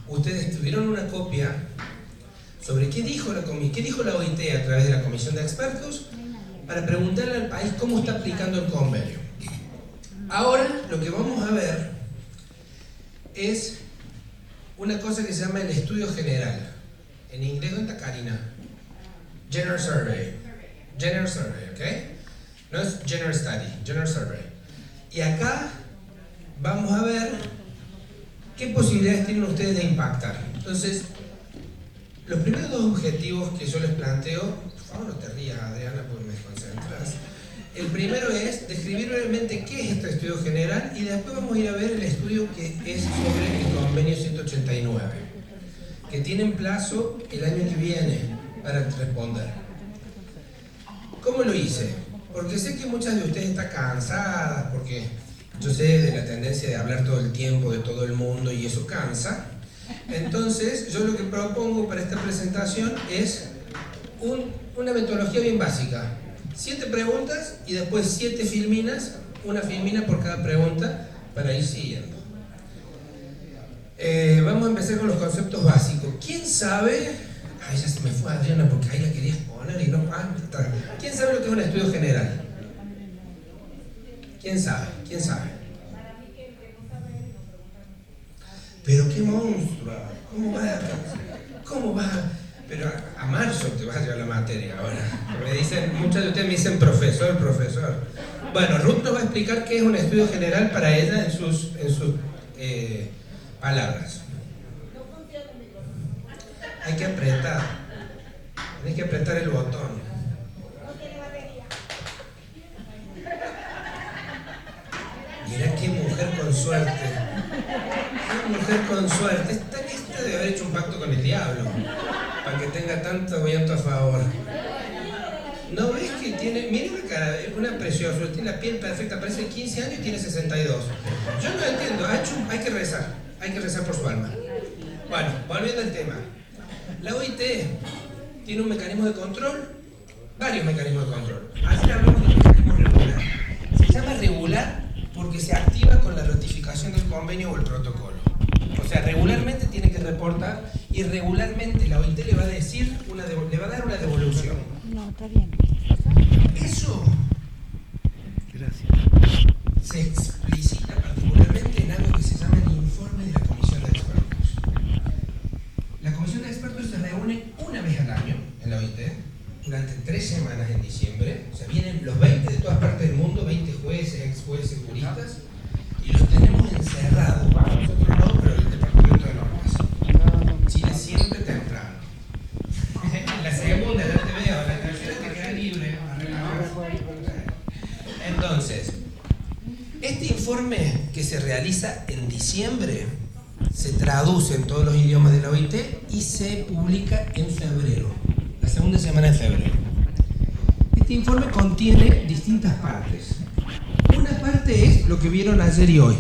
ustedes tuvieron una copia sobre qué dijo la OIT a través de la Comisión de Expertos para preguntarle al país cómo está aplicando el convenio. Ahora lo que vamos a ver es una cosa que se llama el estudio general. En inglés, ¿dónde está Karina? General Survey. General Survey, ¿ok? No es General Study, General Survey. Y acá vamos a ver qué posibilidades tienen ustedes de impactar. Entonces, los primeros dos objetivos que yo les planteo, por favor no te rías, Adriana, porque me desconcentras. El primero es describir brevemente qué es este estudio general y después vamos a ir a ver el estudio que es sobre el convenio 189, que tienen plazo el año que viene para responder. ¿Cómo lo hice? Porque sé que muchas de ustedes están cansadas, porque yo sé de la tendencia de hablar todo el tiempo de todo el mundo y eso cansa. Entonces, yo lo que propongo para esta presentación es una metodología bien básica. 7 preguntas y después 7 filminas, una filmina por cada pregunta para ir siguiendo. Vamos a empezar con los conceptos básicos. ¿Quién sabe? Ay, ya se me fue Adriana porque ahí la quería exponer y no. ¿Quién sabe lo que es un estudio general? ¿Quién sabe? ¿Quién sabe? Pero qué monstruo. ¿Cómo va? Pero a marzo te vas a llevar la materia ahora. Muchas de ustedes me dicen profesor. Bueno, Ruth nos va a explicar qué es un estudio general para ella en sus palabras. Hay que apretar. Tienes que apretar el botón. Mira qué mujer con suerte. Qué mujer con suerte. Esta debe haber hecho un pacto con el diablo para que tenga tanto viento a favor. ¿No ves que tiene? Miren la cara, una preciosa, tiene la piel perfecta, parece de 15 años y tiene 62. Yo no entiendo, hay que rezar por su alma. Bueno, volviendo al tema. La OIT tiene un mecanismo de control, varios mecanismos de control. Ayer hablamos del mecanismo regular. Se llama regular porque se activa con la ratificación del convenio o el protocolo. O sea, regularmente tiene que reportar y regularmente la OIT le va a decir le va a dar una devolución. No, está bien. Eso se explicita particularmente en algo que se llama el informe de la Comisión de Expertos. La Comisión de Expertos se reúne una vez al año en la OIT durante 3 semanas en diciembre. O sea, vienen los 20 de todas partes del mundo, 20 jueces, ex jueces, juristas, y los tenemos encerrados. Nosotros no, pero el departamento de normas. Chile siempre temprano. La segunda ya te veo, la tercera te queda libre. Entonces, este informe que se realiza en diciembre se traduce en todos los idiomas de la OIT y se publica en febrero, la segunda semana de febrero. Este informe contiene distintas partes. Una parte es lo que vieron ayer y hoy.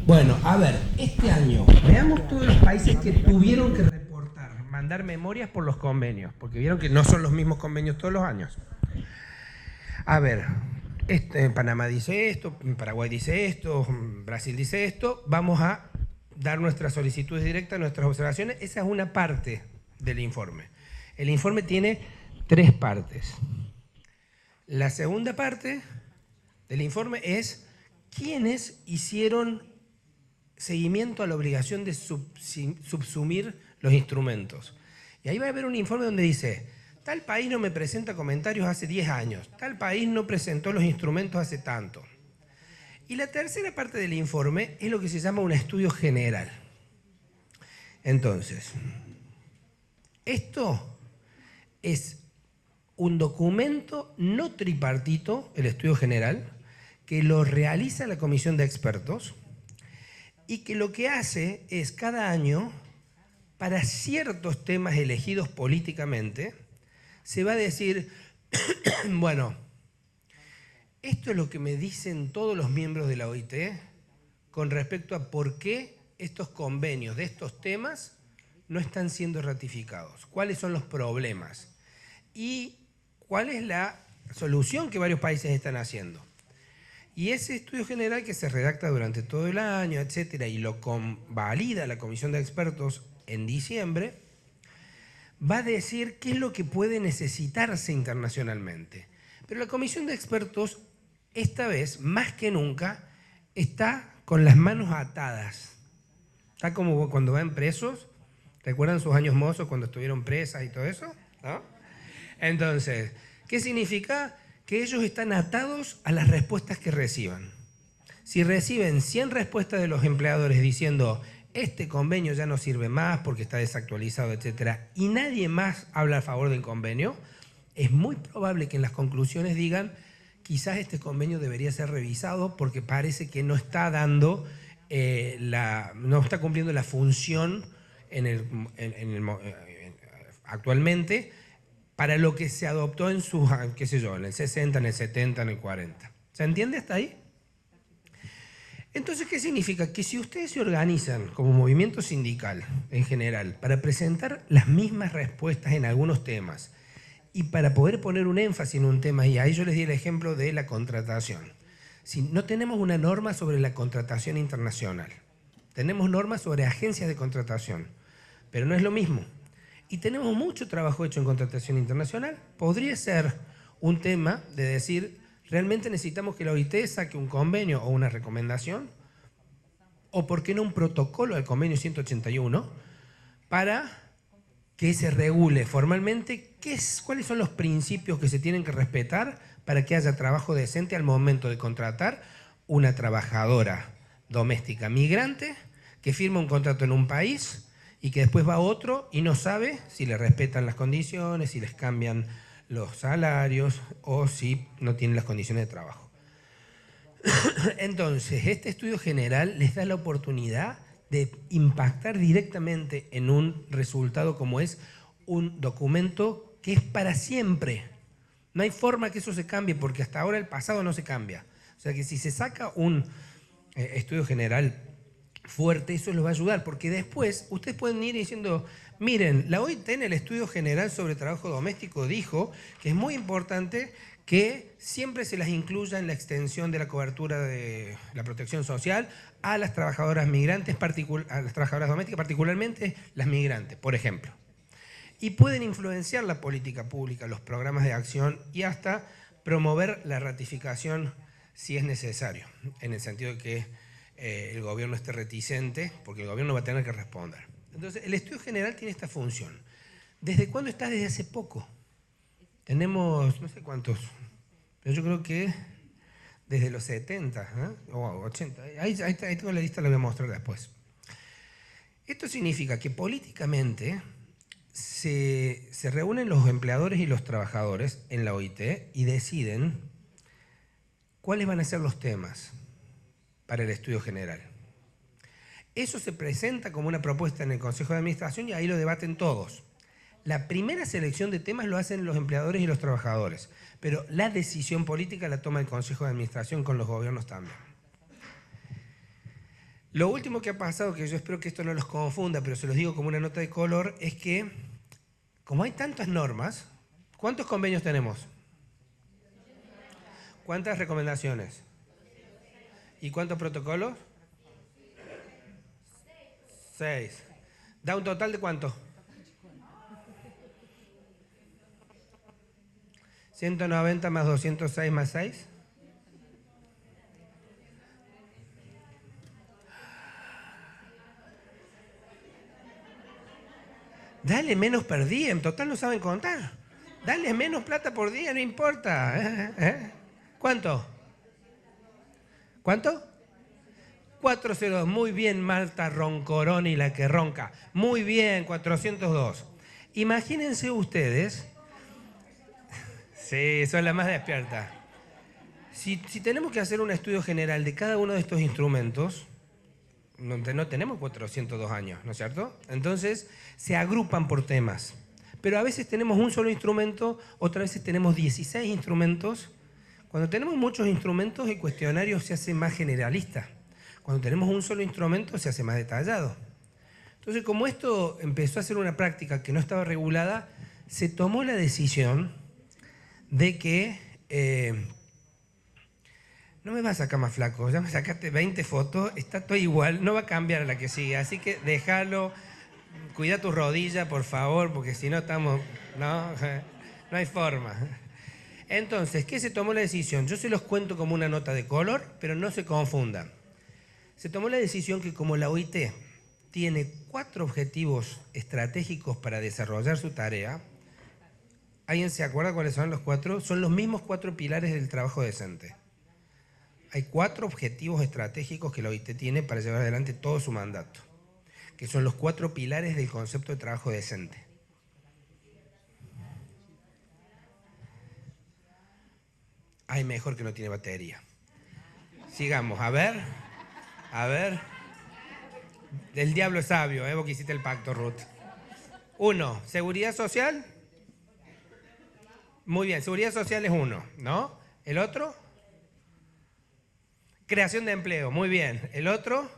Bueno, a ver, este año, veamos todos los países que tuvieron que reportar, mandar memorias por los convenios, porque vieron que no son los mismos convenios todos los años. A ver, Panamá dice esto, Paraguay dice esto, Brasil dice esto, vamos a dar nuestras solicitudes directas, nuestras observaciones. Esa es una parte del informe. El informe tiene 3 partes. La segunda parte del informe es quiénes hicieron seguimiento a la obligación de subsumir los instrumentos. Y ahí va a haber un informe donde dice, tal país no me presenta comentarios hace 10 años, tal país no presentó los instrumentos hace tanto. Y la tercera parte del informe es lo que se llama un estudio general. Entonces, esto es un documento no tripartito, el estudio general, que lo realiza la Comisión de Expertos y que lo que hace es cada año, para ciertos temas elegidos políticamente, se va a decir, bueno, esto es lo que me dicen todos los miembros de la OIT con respecto a por qué estos convenios de estos temas no están siendo ratificados, cuáles son los problemas y cuál es la solución que varios países están haciendo. Y ese estudio general que se redacta durante todo el año, etcétera, y lo convalida la comisión de expertos en diciembre, va a decir qué es lo que puede necesitarse internacionalmente. Pero la comisión de expertos, esta vez, más que nunca, está con las manos atadas. Está como cuando van presos. ¿Recuerdan sus años mozos cuando estuvieron presas y todo eso? ¿No? Entonces, ¿qué significa? Que ellos están atados a las respuestas que reciban. Si reciben 100 respuestas de los empleadores diciendo este convenio ya no sirve más porque está desactualizado, etcétera, y nadie más habla a favor del convenio, es muy probable que en las conclusiones digan quizás este convenio debería ser revisado porque parece que no está dando no está cumpliendo la función actualmente para lo que se adoptó en sus, qué sé yo, en el 60, en el 70, en el 40. ¿Se entiende hasta ahí? Entonces, ¿qué significa? Que si ustedes se organizan como movimiento sindical en general para presentar las mismas respuestas en algunos temas y para poder poner un énfasis en un tema, y ahí yo les di el ejemplo de la contratación. Si no tenemos una norma sobre la contratación internacional, tenemos normas sobre agencias de contratación, pero no es lo mismo. Y tenemos mucho trabajo hecho en contratación internacional. Podría ser un tema de decir, ¿realmente necesitamos que la OIT saque un convenio o una recomendación? ¿O por qué no un protocolo al convenio 181 para que se regule formalmente cuáles son los principios que se tienen que respetar para que haya trabajo decente al momento de contratar una trabajadora doméstica migrante que firma un contrato en un país y que después va a otro y no sabe si le respetan las condiciones, si les cambian los salarios o si no tienen las condiciones de trabajo. Entonces, este estudio general les da la oportunidad de impactar directamente en un resultado como es un documento que es para siempre. No hay forma que eso se cambie porque hasta ahora el pasado no se cambia. O sea que si se saca un estudio general fuerte, eso les va a ayudar, porque después ustedes pueden ir diciendo, miren, la OIT en el estudio general sobre trabajo doméstico dijo que es muy importante que siempre se las incluya en la extensión de la cobertura de la protección social a las trabajadoras migrantes, a las trabajadoras domésticas, particularmente las migrantes, por ejemplo. Y pueden influenciar la política pública, los programas de acción y hasta promover la ratificación si es necesario, en el sentido de que el gobierno esté reticente, porque el gobierno va a tener que responder. Entonces, el estudio general tiene esta función. ¿Desde cuándo está? Desde hace poco. Tenemos, no sé cuántos, pero yo creo que desde los 70 o 80. Ahí tengo la lista, la voy a mostrar después. Esto significa que políticamente se reúnen los empleadores y los trabajadores en la OIT y deciden cuáles van a ser los temas para el estudio general. Eso se presenta como una propuesta en el Consejo de Administración y ahí lo debaten todos. La primera selección de temas lo hacen los empleadores y los trabajadores, pero la decisión política la toma el Consejo de Administración con los gobiernos también. Lo último que ha pasado, que yo espero que esto no los confunda, pero se los digo como una nota de color, es que como hay tantas normas, ¿cuántos convenios tenemos? ¿Cuántas recomendaciones? ¿Y cuántos protocolos? 6. ¿Da un total de cuánto? 190 más 206 más 6. Dale menos por día, en total no saben contar. Dale menos plata por día, no importa. ¿Cuánto? ¿Cuánto? 402. Muy bien, Marta Roncoroni, la que ronca. Muy bien, 402. Imagínense ustedes. Sí, son las más despiertas. Si tenemos que hacer un estudio general de cada uno de estos instrumentos, no tenemos 402 años, ¿no es cierto? Entonces, se agrupan por temas. Pero a veces tenemos un solo instrumento, otras veces tenemos 16 instrumentos. Cuando tenemos muchos instrumentos, el cuestionario se hace más generalista. Cuando tenemos un solo instrumento, se hace más detallado. Entonces, como esto empezó a ser una práctica que no estaba regulada, se tomó la decisión de que no me vas a sacar más flaco, ya me sacaste 20 fotos, está todo igual, no va a cambiar a la que sigue, así que déjalo, cuida tus rodillas, por favor, porque si no estamos, no hay forma. Entonces, ¿qué se tomó la decisión? Yo se los cuento como una nota de color, pero no se confundan. Se tomó la decisión que como la OIT tiene 4 objetivos estratégicos para desarrollar su tarea, ¿alguien se acuerda cuáles son los 4? Son los mismos 4 pilares del trabajo decente. Hay 4 objetivos estratégicos que la OIT tiene para llevar adelante todo su mandato, que son los 4 pilares del concepto de trabajo decente. Ay, mejor que no tiene batería. Sigamos, a ver. El diablo es sabio, vos que hiciste el pacto, Ruth. 1, seguridad social. Muy bien, seguridad social es 1, ¿no? ¿El otro? Creación de empleo, muy bien. ¿El otro?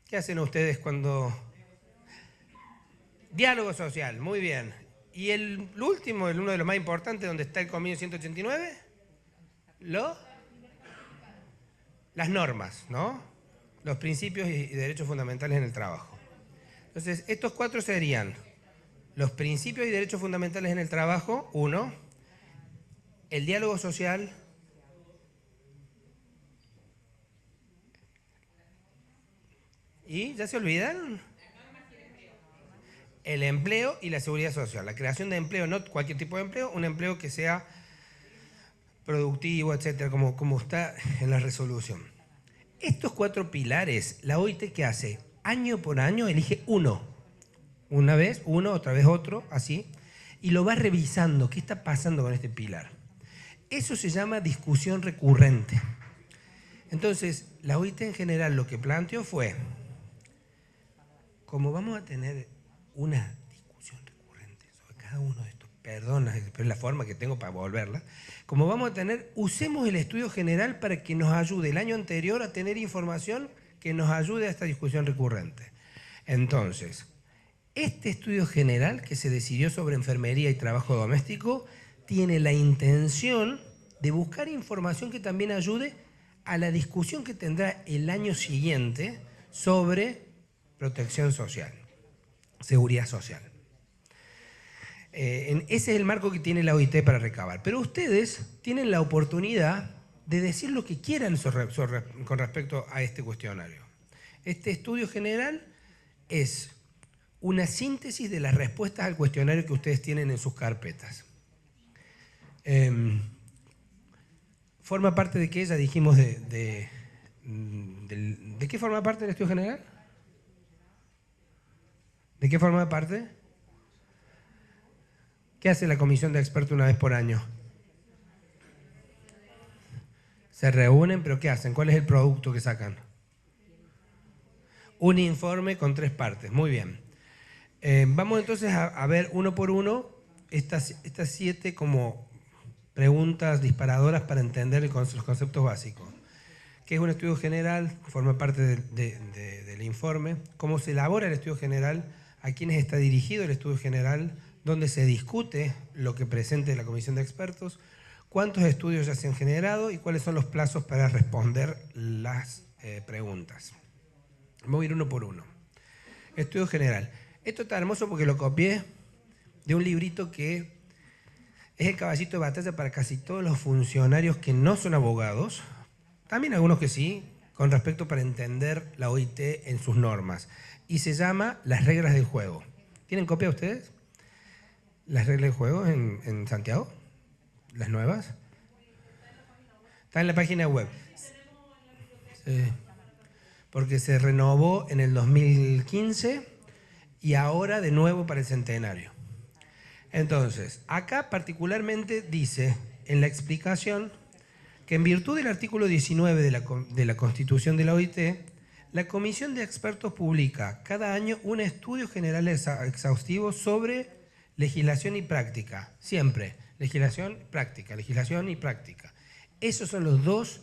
¿Qué hacen ustedes cuando...? Diálogo social, muy bien. ¿Y el último, uno de los más importantes, donde está el convenio 189? Las normas, ¿no? Los principios y derechos fundamentales en el trabajo. Entonces, estos 4 serían los principios y derechos fundamentales en el trabajo, 1, el diálogo social, ¿y ya se olvidaron? El empleo y la seguridad social. La creación de empleo, no cualquier tipo de empleo, un empleo que sea productivo, etcétera, como está en la resolución. Estos 4 pilares, la OIT, ¿qué hace? Año por año elige uno. Una vez uno, otra vez otro, así, y lo va revisando. ¿Qué está pasando con este pilar? Eso se llama discusión recurrente. Entonces, la OIT en general lo que planteó fue, como vamos a tener una discusión recurrente sobre cada uno de estos, perdona, pero es la forma que tengo para volverla, como vamos a tener, usemos el estudio general para que nos ayude el año anterior a tener información que nos ayude a esta discusión recurrente. Entonces, este estudio general que se decidió sobre enfermería y trabajo doméstico tiene la intención de buscar información que también ayude a la discusión que tendrá el año siguiente sobre protección social, seguridad social. Ese es el marco que tiene la OIT para recabar. Pero ustedes tienen la oportunidad de decir lo que quieran con respecto a este cuestionario. Este estudio general es una síntesis de las respuestas al cuestionario que ustedes tienen en sus carpetas. ¿Forma parte de qué? Ya dijimos ¿de qué forma parte del estudio general? ¿De qué forma parte? ¿Qué hace la comisión de expertos una vez por año? Se reúnen, pero ¿qué hacen? ¿Cuál es el producto que sacan? Un informe con 3 partes. Muy bien. Vamos entonces a ver uno por uno estas 7 como preguntas disparadoras para entender los conceptos básicos. ¿Qué es un estudio general? Forma parte del informe. ¿Cómo se elabora el estudio general? ¿A quiénes está dirigido el estudio general? ¿Dónde se discute lo que presente la comisión de expertos? ¿Cuántos estudios ya se han generado? ¿Y cuáles son los plazos para responder las preguntas? Vamos a ir uno por uno. Estudio general. Esto está hermoso porque lo copié de un librito que es el caballito de batalla para casi todos los funcionarios que no son abogados, también algunos que sí, con respecto para entender la OIT en sus normas. Y se llama Las reglas del juego. ¿Tienen copia ustedes? ¿Las reglas del juego en Santiago? ¿Las nuevas? Está en la página web. Sí. Porque se renovó en el 2015 y ahora de nuevo para el centenario. Entonces, acá particularmente dice en la explicación que en virtud del artículo 19 de la Constitución de la OIT, la Comisión de Expertos publica cada año un estudio general exhaustivo sobre legislación y práctica. Siempre, legislación, práctica, legislación y práctica. Esos son los dos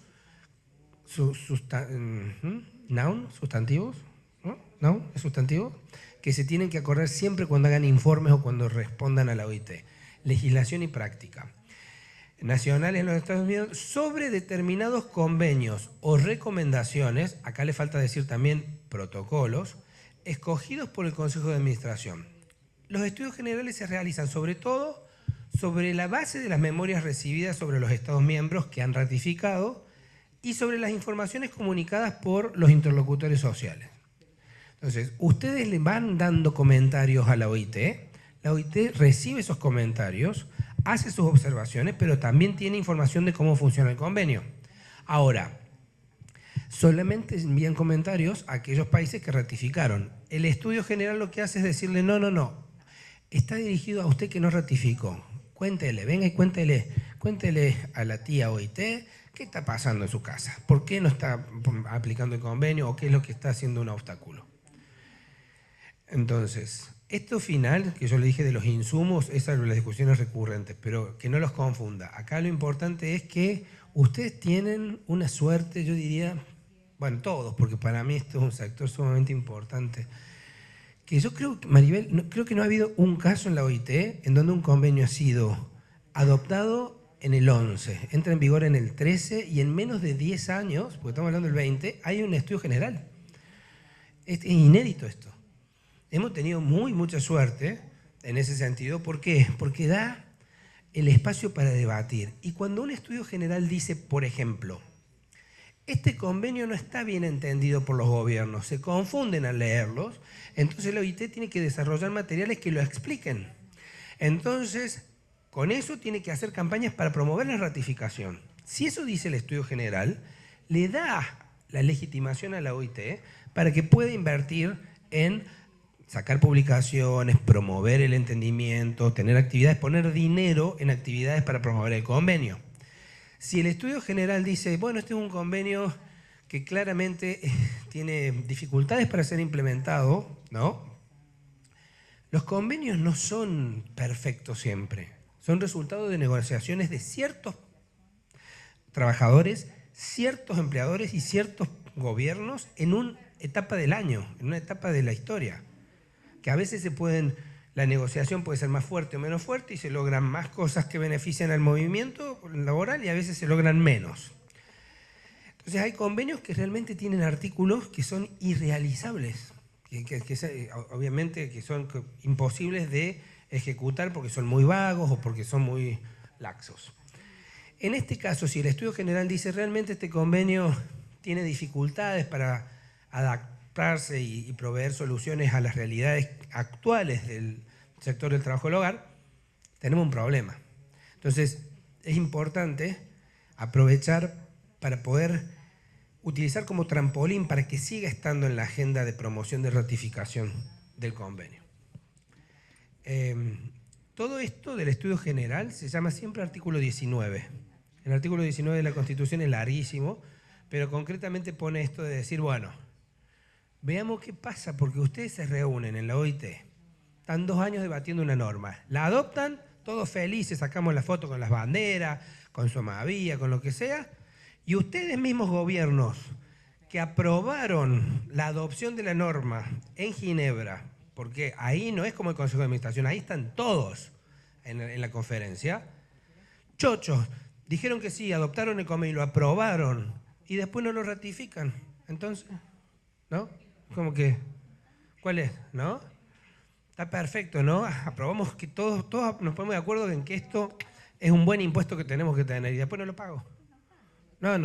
sustantivos, ¿no? ¿No? ¿Es sustantivo? Que se tienen que acordar siempre cuando hagan informes o cuando respondan a la OIT. Legislación y práctica. nacionales en los Estados Unidos sobre determinados convenios o recomendaciones, acá le falta decir también protocolos, escogidos por el Consejo de Administración. Los estudios generales se realizan sobre todo sobre la base de las memorias recibidas sobre los Estados miembros que han ratificado y sobre las informaciones comunicadas por los interlocutores sociales. Entonces, ustedes le van dando comentarios a la OIT, la OIT recibe esos comentarios, hace sus observaciones, pero también tiene información de cómo funciona el convenio. Ahora, solamente envían comentarios a aquellos países que ratificaron. El estudio general lo que hace es decirle, no, está dirigido a usted que no ratificó. Cuéntele, venga y cuéntele a la tía OIT qué está pasando en su casa, por qué no está aplicando el convenio o qué es lo que está haciendo un obstáculo. Entonces, esto final, que yo le dije de los insumos, esas son las discusiones recurrentes, pero que no los confunda. Acá lo importante es que ustedes tienen una suerte, yo diría, bueno, todos, porque para mí esto es un sector sumamente importante, que yo creo, Maribel, creo que no ha habido un caso en la OIT en donde un convenio ha sido adoptado en el 11, entra en vigor en el 13 y en menos de 10 años, porque estamos hablando del 20, hay un estudio general. Es inédito esto. Hemos tenido mucha suerte en ese sentido. ¿Por qué? Porque da el espacio para debatir. Y cuando un estudio general dice, por ejemplo, este convenio no está bien entendido por los gobiernos, se confunden al leerlos, entonces la OIT tiene que desarrollar materiales que lo expliquen. Entonces, con eso tiene que hacer campañas para promover la ratificación. Si eso dice el estudio general, le da la legitimación a la OIT para que pueda invertir en sacar publicaciones, promover el entendimiento, tener actividades, poner dinero en actividades para promover el convenio. Si el estudio general dice, bueno, este es un convenio que claramente tiene dificultades para ser implementado, ¿no? Los convenios no son perfectos siempre, son resultado de negociaciones de ciertos trabajadores, ciertos empleadores y ciertos gobiernos en una etapa del año, en una etapa de la historia. Que a veces la negociación puede ser más fuerte o menos fuerte y se logran más cosas que benefician al movimiento laboral y a veces se logran menos. Entonces hay convenios que realmente tienen artículos que son irrealizables, obviamente que son imposibles de ejecutar porque son muy vagos o porque son muy laxos. En este caso, si el estudio general dice realmente este convenio tiene dificultades para adaptarse y proveer soluciones a las realidades actuales del sector del trabajo del hogar, tenemos un problema. Entonces, es importante aprovechar para poder utilizar como trampolín para que siga estando en la agenda de promoción de ratificación del convenio. Todo esto del estudio general se llama siempre artículo 19. El artículo 19 de la Constitución es larguísimo, pero concretamente pone esto de decir, bueno, veamos qué pasa, porque ustedes se reúnen en la OIT, están 2 años debatiendo una norma, la adoptan, todos felices, sacamos la foto con las banderas, con su Amavía, con lo que sea, y ustedes mismos gobiernos que aprobaron la adopción de la norma en Ginebra, porque ahí no es como el Consejo de Administración, ahí están todos en la conferencia, chochos, dijeron que sí, adoptaron el convenio y lo aprobaron, y después no lo ratifican, entonces, ¿no? Como que, ¿cuál es? ¿No? Está perfecto, ¿no? Aprobamos que todos nos ponemos de acuerdo en que esto es un buen impuesto que tenemos que tener y después no lo pago. No.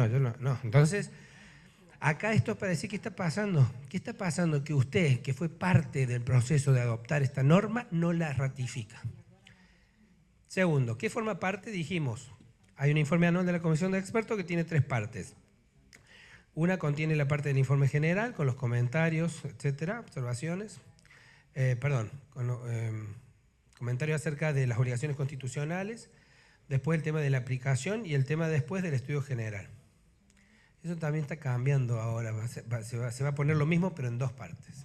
Entonces, acá esto es para decir qué está pasando. ¿Qué está pasando? Que usted, que fue parte del proceso de adoptar esta norma, no la ratifica. Segundo, ¿qué forma parte? Dijimos, hay un informe anual de la Comisión de Expertos que tiene 3 partes. Una contiene la parte del informe general, con los comentarios, etcétera, observaciones. Comentarios acerca de las obligaciones constitucionales, después el tema de la aplicación y el tema después del estudio general. Eso también está cambiando ahora, se va a poner lo mismo, pero en 2 partes.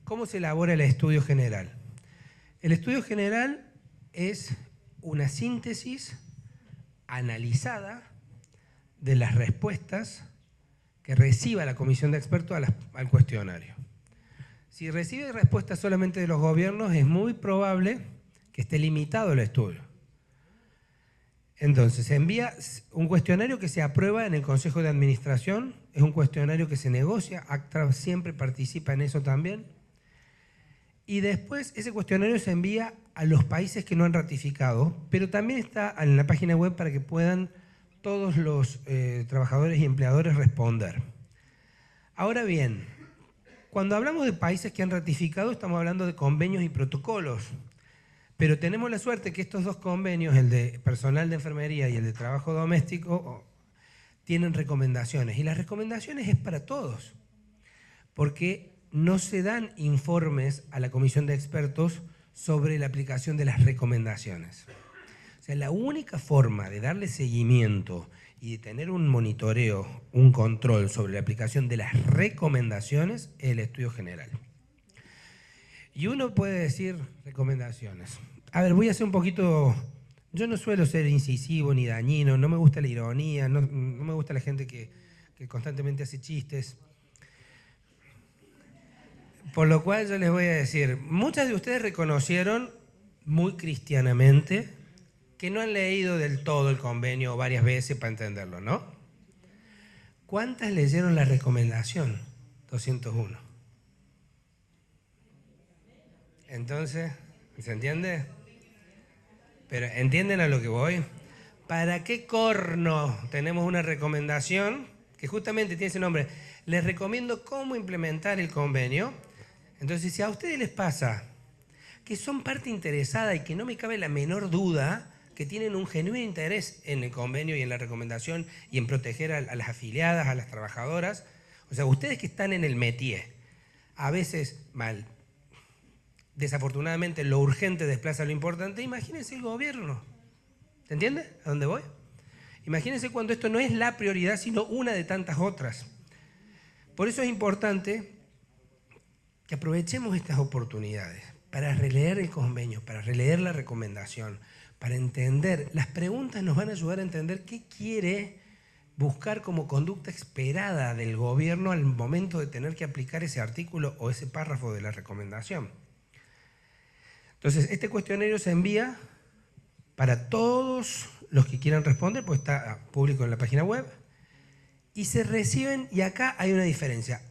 ¿Cómo se elabora el estudio general? El estudio general es una síntesis analizada de las respuestas que reciba la comisión de expertos al cuestionario. Si recibe respuestas solamente de los gobiernos, es muy probable que esté limitado el estudio. Entonces, se envía un cuestionario que se aprueba en el Consejo de Administración, es un cuestionario que se negocia, ACTRA siempre participa en eso también, y después ese cuestionario se envía a los países que no han ratificado, pero también está en la página web para que puedan todos los trabajadores y empleadores responder. Ahora bien, cuando hablamos de países que han ratificado, estamos hablando de convenios y protocolos. Pero tenemos la suerte que estos dos convenios, el de personal de enfermería y el de trabajo doméstico, tienen recomendaciones. Y las recomendaciones es para todos, porque no se dan informes a la comisión de expertos sobre la aplicación de las recomendaciones. O sea, la única forma de darle seguimiento y de tener un monitoreo, un control sobre la aplicación de las recomendaciones es el estudio general. Y uno puede decir recomendaciones. A ver, voy a hacer un poquito... Yo no suelo ser incisivo ni dañino, no me gusta la ironía, no me gusta la gente que constantemente hace chistes. Por lo cual yo les voy a decir, muchas de ustedes reconocieron muy cristianamente que no han leído del todo el convenio varias veces para entenderlo, ¿no? ¿Cuántas leyeron la recomendación 201? Entonces, ¿se entiende? Pero ¿entienden a lo que voy? ¿Para qué corno tenemos una recomendación que justamente tiene ese nombre? Les recomiendo cómo implementar el convenio. Entonces, si a ustedes les pasa que son parte interesada y que no me cabe la menor duda que tienen un genuino interés en el convenio y en la recomendación y en proteger a las afiliadas, a las trabajadoras, o sea, ustedes que están en el métier, a veces mal, desafortunadamente lo urgente desplaza lo importante, imagínense el gobierno. ¿Se entiende a dónde voy? Imagínense cuando esto no es la prioridad, sino una de tantas otras. Por eso es importante que aprovechemos estas oportunidades para releer el convenio, para releer la recomendación, para entender. Las preguntas nos van a ayudar a entender qué quiere buscar como conducta esperada del gobierno al momento de tener que aplicar ese artículo o ese párrafo de la recomendación. Entonces, este cuestionario se envía para todos los que quieran responder, pues está público en la página web, y se reciben, y acá hay una diferencia.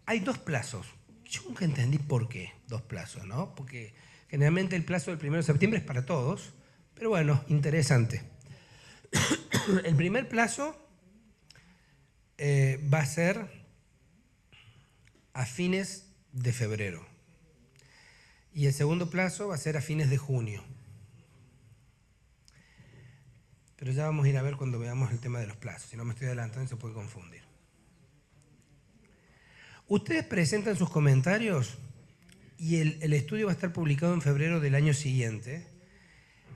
Hay dos plazos. Yo nunca entendí por qué dos plazos, ¿no? Porque generalmente el plazo del 1 de septiembre es para todos, pero bueno, interesante. El primer plazo va a ser a fines de febrero. Y el segundo plazo va a ser a fines de junio. Pero ya vamos a ir a ver cuando veamos el tema de los plazos. Si no me estoy adelantando se puede confundir. Ustedes presentan sus comentarios y el estudio va a estar publicado en febrero del año siguiente,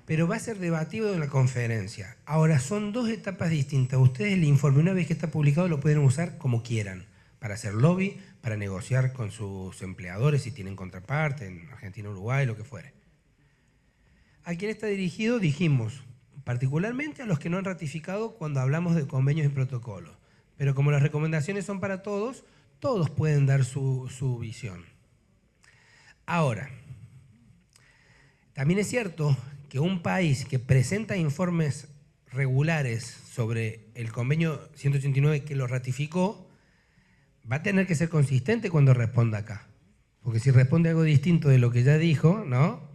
pero va a ser debatido en la conferencia. Ahora, son dos etapas distintas. Ustedes el informe, una vez que está publicado, lo pueden usar como quieran, para hacer lobby, para negociar con sus empleadores si tienen contraparte, en Argentina, Uruguay, lo que fuere. ¿A quién está dirigido? Dijimos, particularmente a los que no han ratificado cuando hablamos de convenios y protocolos. Pero como las recomendaciones son para todos, todos pueden dar su visión. Ahora, también es cierto que un país que presenta informes regulares sobre el convenio 189 que lo ratificó, va a tener que ser consistente cuando responda acá. Porque si responde algo distinto de lo que ya dijo, ¿no?,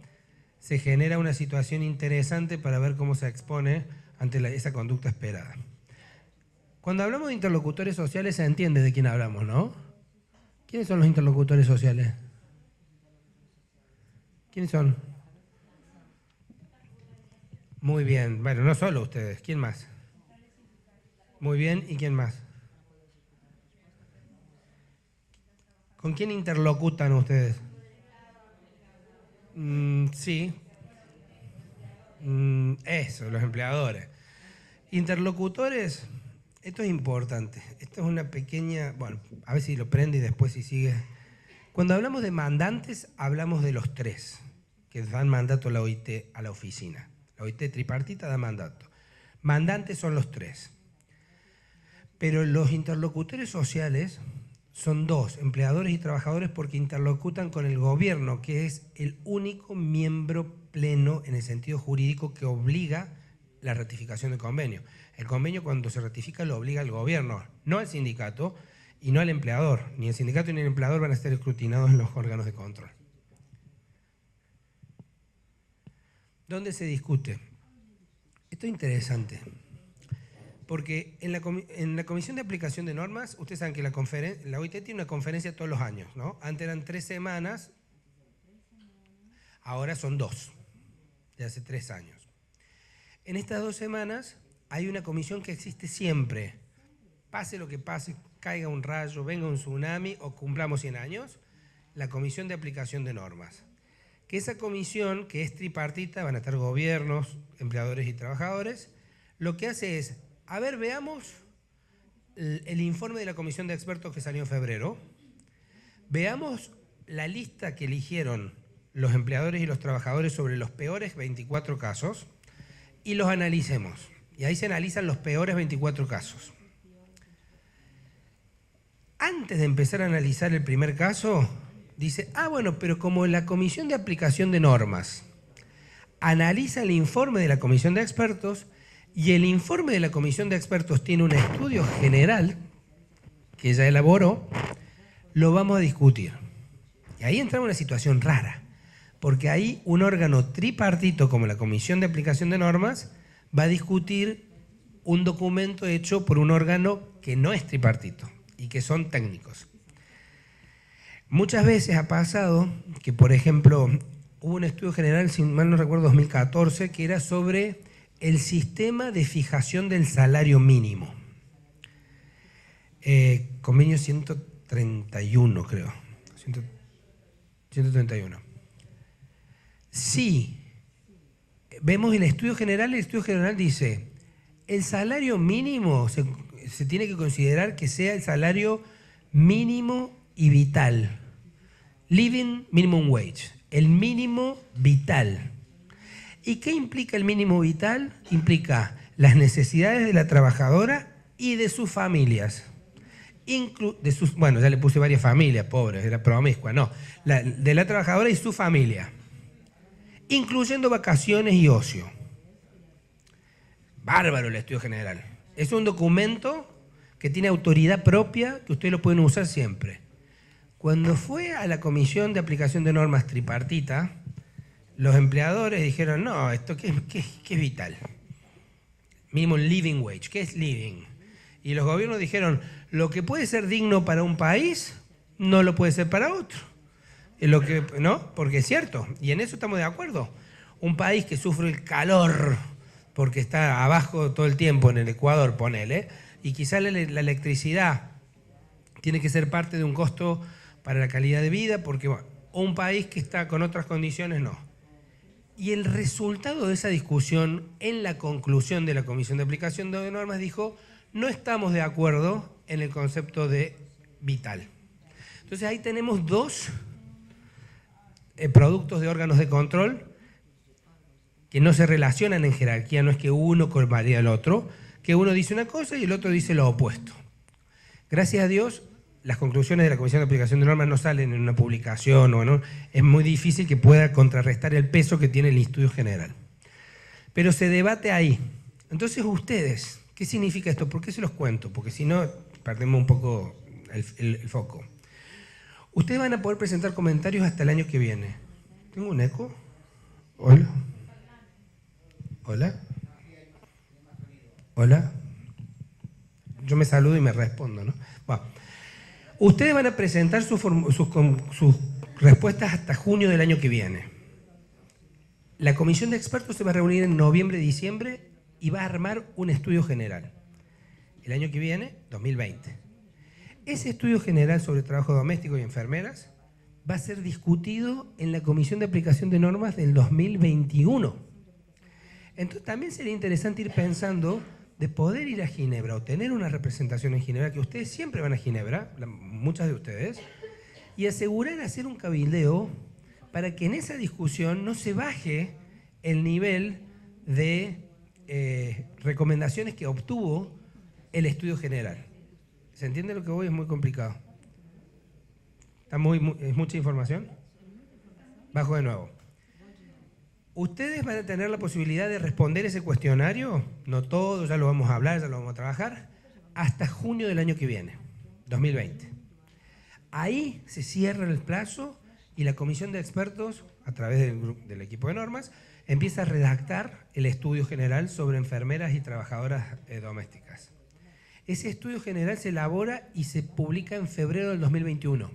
se genera una situación interesante para ver cómo se expone ante esa conducta esperada. Cuando hablamos de interlocutores sociales se entiende de quién hablamos, ¿no? ¿Quiénes son los interlocutores sociales? ¿Quiénes son? Muy bien. Bueno, no solo ustedes. ¿Quién más? Muy bien. ¿Y quién más? ¿Con quién interlocutan ustedes? Sí. Eso, los empleadores. Interlocutores, esto es importante. Esto es una pequeña... Bueno, a ver si lo prende y después si sigue. Cuando hablamos de mandantes, hablamos de los tres que dan mandato a la OIT, a la oficina. La OIT tripartita da mandato. Mandantes son los tres. Pero los interlocutores sociales son dos, empleadores y trabajadores, porque interlocutan con el gobierno, que es el único miembro pleno en el sentido jurídico que obliga la ratificación del convenio. El convenio, cuando se ratifica, lo obliga al gobierno, no al sindicato y no al empleador. Ni el sindicato ni el empleador van a estar escrutinados en los órganos de control. ¿Dónde se discute? Esto es interesante, porque en la Comisión de Aplicación de Normas, ustedes saben que la OIT tiene una conferencia todos los años, ¿no? Antes eran 3 semanas, ahora son 2, de hace 3 años. En estas 2 semanas hay una comisión que existe siempre. Pase lo que pase, caiga un rayo, venga un tsunami o cumplamos 100 años, la Comisión de Aplicación de Normas. Que esa comisión, que es tripartita, van a estar gobiernos, empleadores y trabajadores, lo que hace es, a ver, veamos el informe de la comisión de expertos que salió en febrero, veamos la lista que eligieron los empleadores y los trabajadores sobre los peores 24 casos y los analicemos. Y ahí se analizan los peores 24 casos. Antes de empezar a analizar el primer caso, dice, bueno, pero como la Comisión de Aplicación de Normas analiza el informe de la Comisión de Expertos y el informe de la Comisión de Expertos tiene un estudio general que ella elaboró, lo vamos a discutir. Y ahí entramos en una situación rara, porque ahí un órgano tripartito como la Comisión de Aplicación de Normas va a discutir un documento hecho por un órgano que no es tripartito y que son técnicos. Muchas veces ha pasado que, por ejemplo, hubo un estudio general, si mal no recuerdo, 2014, que era sobre el sistema de fijación del salario mínimo. Convenio 131, creo. 131. Sí, vemos el estudio general dice, el salario mínimo se tiene que considerar que sea el salario mínimo y vital. Living minimum wage, el mínimo vital. ¿Y qué implica el mínimo vital? Implica las necesidades de la trabajadora y de sus familias. Bueno, ya le puse varias familias, pobres, era promiscua, no. De la trabajadora y su familia, incluyendo vacaciones y ocio. Bárbaro el estudio general. Es un documento que tiene autoridad propia, que ustedes lo pueden usar siempre. Cuando fue a la Comisión de Aplicación de Normas tripartita, los empleadores dijeron, no, ¿esto qué es vital? Minimum living wage, ¿qué es living? Y los gobiernos dijeron, lo que puede ser digno para un país, no lo puede ser para otro. ¿No? Porque es cierto, y en eso estamos de acuerdo. Un país que sufre el calor, porque está abajo todo el tiempo en el Ecuador, ponele, y quizá la electricidad tiene que ser parte de un costo para la calidad de vida, porque un país que está con otras condiciones no. Y el resultado de esa discusión, en la conclusión de la Comisión de Aplicación de Normas, dijo, no estamos de acuerdo en el concepto de vital. Entonces ahí tenemos 2 productos de órganos de control que no se relacionan en jerarquía, no es que uno colmaría al otro, que uno dice una cosa y el otro dice lo opuesto. Gracias a Dios, las conclusiones de la Comisión de Aplicación de Normas no salen en una publicación o no, es muy difícil que pueda contrarrestar el peso que tiene el estudio general. Pero se debate ahí. Entonces ustedes, ¿qué significa esto? ¿Por qué se los cuento? Porque si no, perdemos un poco el foco. Ustedes van a poder presentar comentarios hasta el año que viene. ¿Tengo un eco? Hola. Hola. Hola. Yo me saludo y me respondo, ¿no? Bueno. Ustedes van a presentar sus respuestas hasta junio del año que viene. La comisión de expertos se va a reunir en noviembre, diciembre y va a armar un estudio general. El año que viene, 2020. Ese estudio general sobre trabajo doméstico y enfermeras va a ser discutido en la Comisión de Aplicación de Normas del 2021. Entonces también sería interesante ir pensando de poder ir a Ginebra o tener una representación en Ginebra, que ustedes siempre van a Ginebra, muchas de ustedes, y asegurar hacer un cabildeo para que en esa discusión no se baje el nivel de recomendaciones que obtuvo el estudio general. ¿Se entiende lo que voy? Es muy complicado. ¿Es mucha información? Bajo de nuevo. Ustedes van a tener la posibilidad de responder ese cuestionario, no todo, ya lo vamos a hablar, ya lo vamos a trabajar, hasta junio del año que viene, 2020. Ahí se cierra el plazo y la comisión de expertos, a través del equipo de normas, empieza a redactar el estudio general sobre enfermeras y trabajadoras domésticas. Ese estudio general se elabora y se publica en febrero del 2021.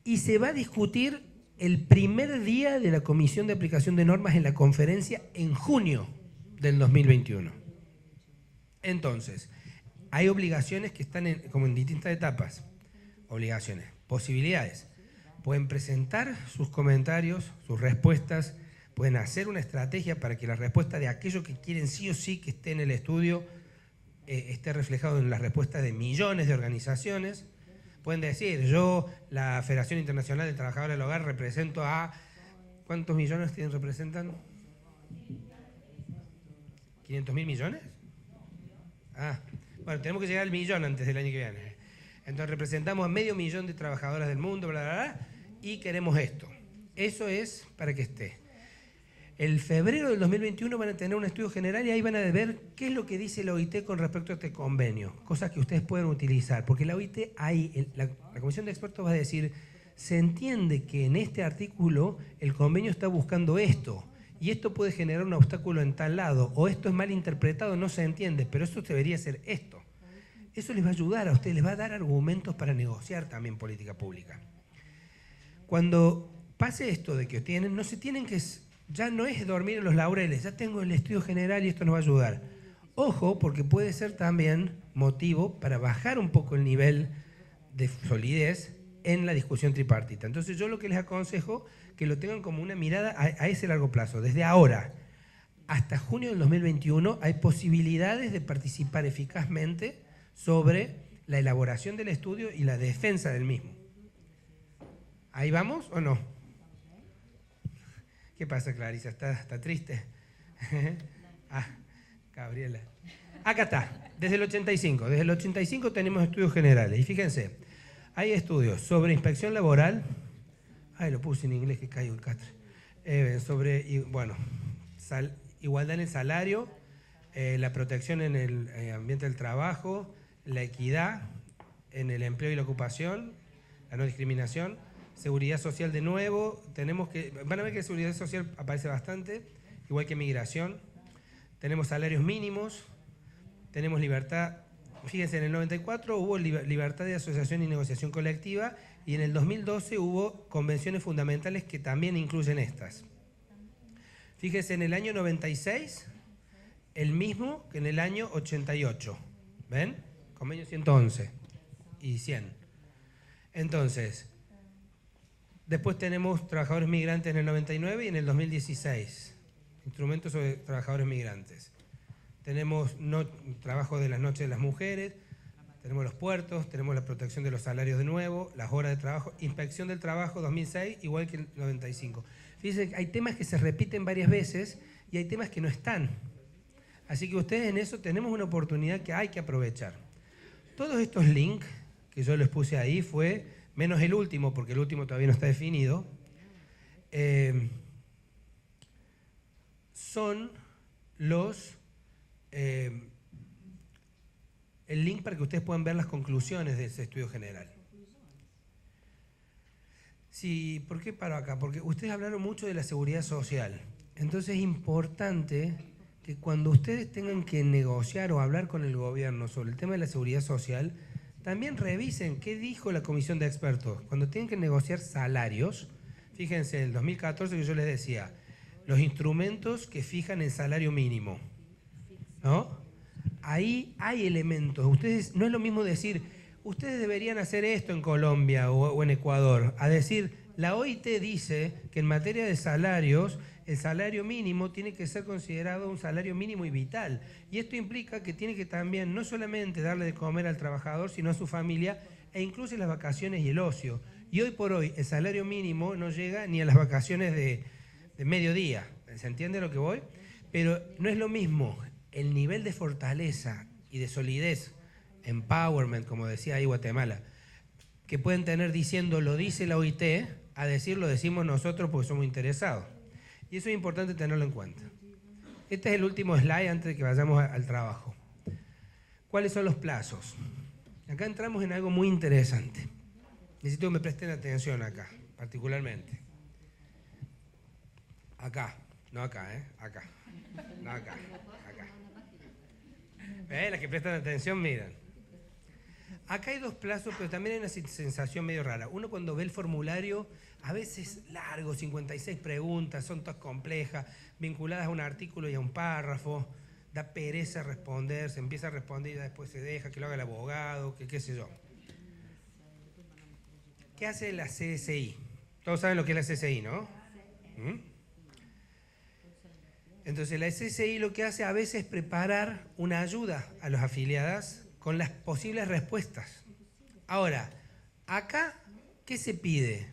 Y se va a discutir el primer día de la Comisión de Aplicación de Normas en la conferencia en junio del 2021. Entonces, hay obligaciones que están como en distintas etapas. Obligaciones, posibilidades. Pueden presentar sus comentarios, sus respuestas, pueden hacer una estrategia para que la respuesta de aquello que quieren sí o sí que esté en el estudio esté reflejado en la respuesta de millones de organizaciones. Pueden decir, yo, la Federación Internacional de Trabajadores del Hogar, represento a... ¿Cuántos millones representan? ¿500.000 millones? Ah, bueno, tenemos que llegar al millón antes del año que viene. Entonces representamos a 500.000 de trabajadoras del mundo, bla, bla, bla, y queremos esto. Eso es para que esté. El febrero del 2021 van a tener un estudio general y ahí van a ver qué es lo que dice la OIT con respecto a este convenio, cosas que ustedes pueden utilizar, porque la OIT ahí, la Comisión de Expertos va a decir, se entiende que en este artículo el convenio está buscando esto, y esto puede generar un obstáculo en tal lado, o esto es mal interpretado, no se entiende, pero esto debería ser esto. Eso les va a ayudar a ustedes, les va a dar argumentos para negociar también política pública. Cuando pase esto de que tienen, no se tienen que... Ya no es dormir en los laureles, ya tengo el estudio general y esto nos va a ayudar. Ojo, porque puede ser también motivo para bajar un poco el nivel de solidez en la discusión tripartita. Entonces yo lo que les aconsejo que lo tengan como una mirada a ese largo plazo. Desde ahora hasta junio del 2021 hay posibilidades de participar eficazmente sobre la elaboración del estudio y la defensa del mismo. ¿Ahí vamos o no? ¿Qué pasa, Clarisa? ¿Está triste? Ah, Gabriela. Acá está, desde el 85. Desde el 85 tenemos estudios generales. Y fíjense, hay estudios sobre inspección laboral. Ay, lo puse en inglés que caigo el catre. Sobre, bueno, igualdad en el salario, la protección en el ambiente del trabajo, la equidad en el empleo y la ocupación, la no discriminación. Seguridad social de nuevo, van a ver que seguridad social aparece bastante, igual que migración. Tenemos salarios mínimos, tenemos libertad. Fíjense, en el 94 hubo libertad de asociación y negociación colectiva y en el 2012 hubo convenciones fundamentales que también incluyen estas. Fíjense, en el año 96, el mismo que en el año 88. ¿Ven? Convenio 111 y 100. Entonces... Después tenemos trabajadores migrantes en el 99 y en el 2016. Instrumentos sobre trabajadores migrantes. Tenemos trabajo de las noches de las mujeres, tenemos los puertos, tenemos la protección de los salarios de nuevo, las horas de trabajo, inspección del trabajo 2006, igual que el 95. Fíjense que hay temas que se repiten varias veces y hay temas que no están. Así que ustedes en eso tenemos una oportunidad que hay que aprovechar. Todos estos links que yo les puse ahí fue... menos el último, porque el último todavía no está definido, son el link para que ustedes puedan ver las conclusiones de ese estudio general. Sí, ¿por qué paro acá? Porque ustedes hablaron mucho de la seguridad social. Entonces es importante que cuando ustedes tengan que negociar o hablar con el gobierno sobre el tema de la seguridad social, también revisen qué dijo la comisión de expertos. Cuando tienen que negociar salarios, fíjense, en el 2014 que yo les decía, los instrumentos que fijan el salario mínimo, ¿no? Ahí hay elementos. Ustedes, no es lo mismo decir, ustedes deberían hacer esto en Colombia o en Ecuador, a decir, la OIT dice que en materia de salarios, el salario mínimo tiene que ser considerado un salario mínimo y vital. Y esto implica que tiene que también no solamente darle de comer al trabajador, sino a su familia, e incluso las vacaciones y el ocio. Y hoy por hoy el salario mínimo no llega ni a las vacaciones de mediodía. ¿Se entiende a lo que voy? Pero no es lo mismo el nivel de fortaleza y de solidez, empowerment, como decía ahí Guatemala, que pueden tener diciendo lo dice la OIT, a decir lo decimos nosotros porque somos interesados. Y eso es importante tenerlo en cuenta. Este es el último slide antes de que vayamos al trabajo. ¿Cuáles son los plazos? Acá entramos en algo muy interesante. Necesito que me presten atención acá, particularmente. Acá, no acá, acá. No acá, acá. Las que prestan atención miran. Acá hay dos plazos, pero también hay una sensación medio rara. Uno cuando ve el formulario, a veces largo, 56 preguntas, son todas complejas, vinculadas a un artículo y a un párrafo, da pereza responder, se empieza a responder y después se deja, que lo haga el abogado, que qué sé yo. ¿Qué hace la CSI? Todos saben lo que es la CSI, ¿no? Entonces la CSI lo que hace a veces es preparar una ayuda a los afiliados con las posibles respuestas. Ahora, acá, ¿qué se pide?